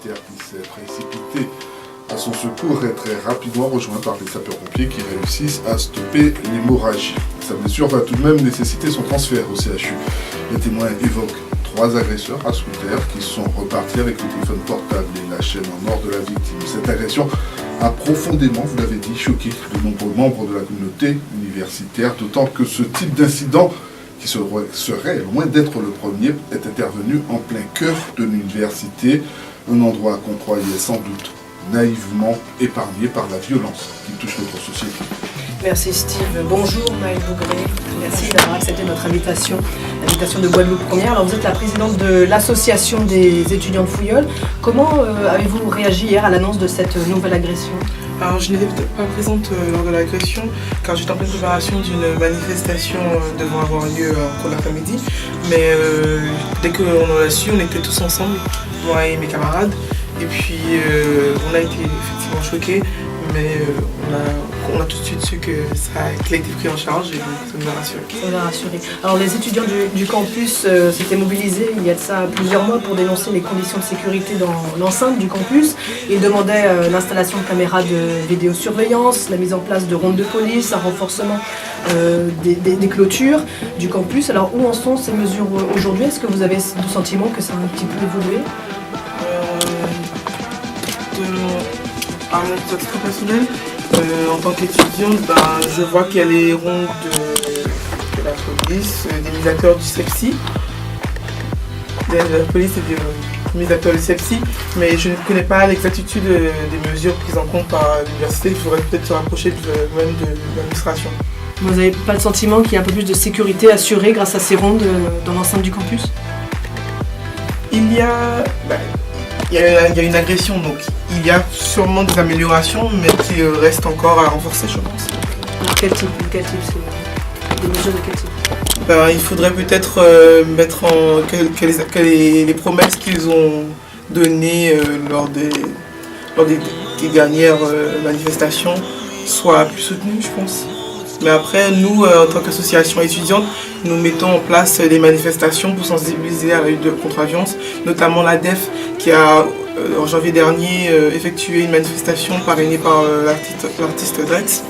militaire qui s'est précipité à son secours est très rapidement rejoint par les sapeurs-pompiers qui réussissent à stopper l'hémorragie. Sa blessure va tout de même nécessiter son transfert au CHU. Les témoins évoquent 3 agresseurs à scooter qui sont repartis avec le téléphone portable et la chaîne en or de la victime. Cette agression a profondément, vous l'avez dit, choqué de nombreux membres de la communauté universitaire, d'autant que ce type d'incident, qui serait loin d'être le premier, est intervenu en plein cœur de l'université, un endroit qu'on croyait sans doute naïvement épargné par la violence qui touche notre société. Merci Steve. Bonjour Maëlle Bougré. Merci d'avoir accepté notre invitation, l'invitation de Guadeloupe Première. Alors vous êtes la présidente de l'association des étudiants de Fouilleul. Comment avez-vous réagi hier à l'annonce de cette nouvelle agression ? Alors je n'étais peut-être pas présente lors de l'agression car j'étais en pleine préparation d'une manifestation devant avoir lieu en cours d'après-midi. Mais dès qu'on l'a su, on était tous ensemble, moi et mes camarades. Et puis on a été effectivement choqués, mais on a tout de suite su que ça a été pris en charge et ça nous a rassurés. Ça nous a rassurés. Alors les étudiants du campus s'étaient mobilisés il y a de ça plusieurs mois pour dénoncer les conditions de sécurité dans l'enceinte du campus. Ils demandaient l'installation de caméras de vidéosurveillance, la mise en place de rondes de police, un renforcement des clôtures du campus. Alors où en sont ces mesures aujourd'hui ? Est-ce que vous avez le sentiment que ça a un petit peu évolué ? À mon titre personnel, en tant qu'étudiante, je vois qu'il y a les rondes de la police, des médiateurs du SEPSI, de la police et des médiateurs du SEPSI, mais je ne connais pas l'exactitude des mesures prises en compte par l'université. Il faudrait peut-être se rapprocher même de l'administration. Vous n'avez pas le sentiment qu'il y a un peu plus de sécurité assurée grâce à ces rondes dans l'enceinte du campus ? Il y a une agression, donc il y a sûrement des améliorations, mais qui restent encore à renforcer, je pense. Alors quel type c'est des mesures de quel type ? Il faudrait peut-être mettre en que les promesses qu'ils ont données lors des dernières manifestations soient plus soutenues, je pense. Mais après, nous, en tant qu'association étudiante, nous mettons en place des manifestations pour sensibiliser à la lutte contre la violence, notamment l'ADEF qui a, en janvier dernier, effectué une manifestation parrainée par l'artiste Drex,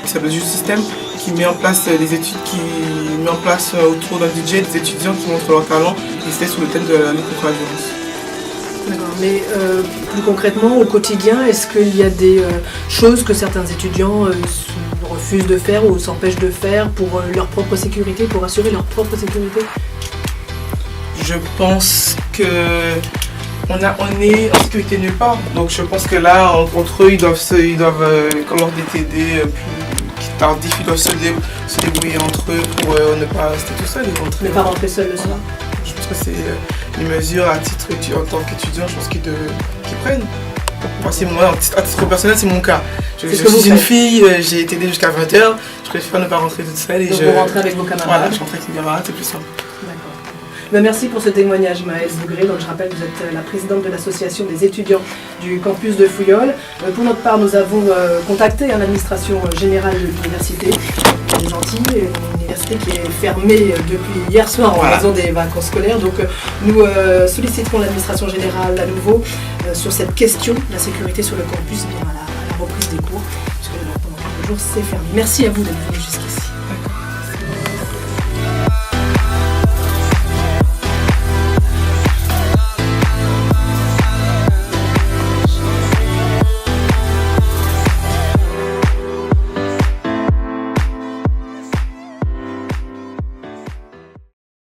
qui s'appelle Juste Système, qui met en place des études, qui met en place autour d'un budget des étudiants qui montrent leur talent, et c'était sous le thème de la lutte contre la violence. D'accord. Mais plus concrètement, au quotidien, est-ce qu'il y a des choses que certains étudiants refusent de faire ou s'empêchent de faire pour leur propre sécurité, pour assurer leur propre sécurité ? Je pense que on est en sécurité nulle part. Donc je pense que là, entre eux, ils doivent comme lors des TD plus tardifs, ils doivent se débrouiller entre eux pour ne pas rester tout seul. Ne pas rentrer seul le soir. Je pense que c'est une mesure à titre en tant qu'étudiant, je pense qu'ils prennent. Moi, à titre personnel, c'est mon cas. Je suis une fille, j'ai été aidée jusqu'à 20h, je préfère ne pas rentrer toute seule. Donc vous rentrez avec vos camarades ? Voilà, je rentre avec mes camarades, c'est plus simple. Merci pour ce témoignage, Maëlle Bougré. Donc, je rappelle que vous êtes la présidente de l'association des étudiants du campus de Fouilleul. Pour notre part, nous avons contacté l'administration générale de l'université. Elle est gentille, une université qui est fermée depuis hier soir en raison des vacances scolaires. Donc nous solliciterons l'administration générale à nouveau sur cette question, la sécurité sur le campus, à la reprise des cours, puisque pendant quelques jours c'est fermé. Merci à vous d'être venus jusqu'ici.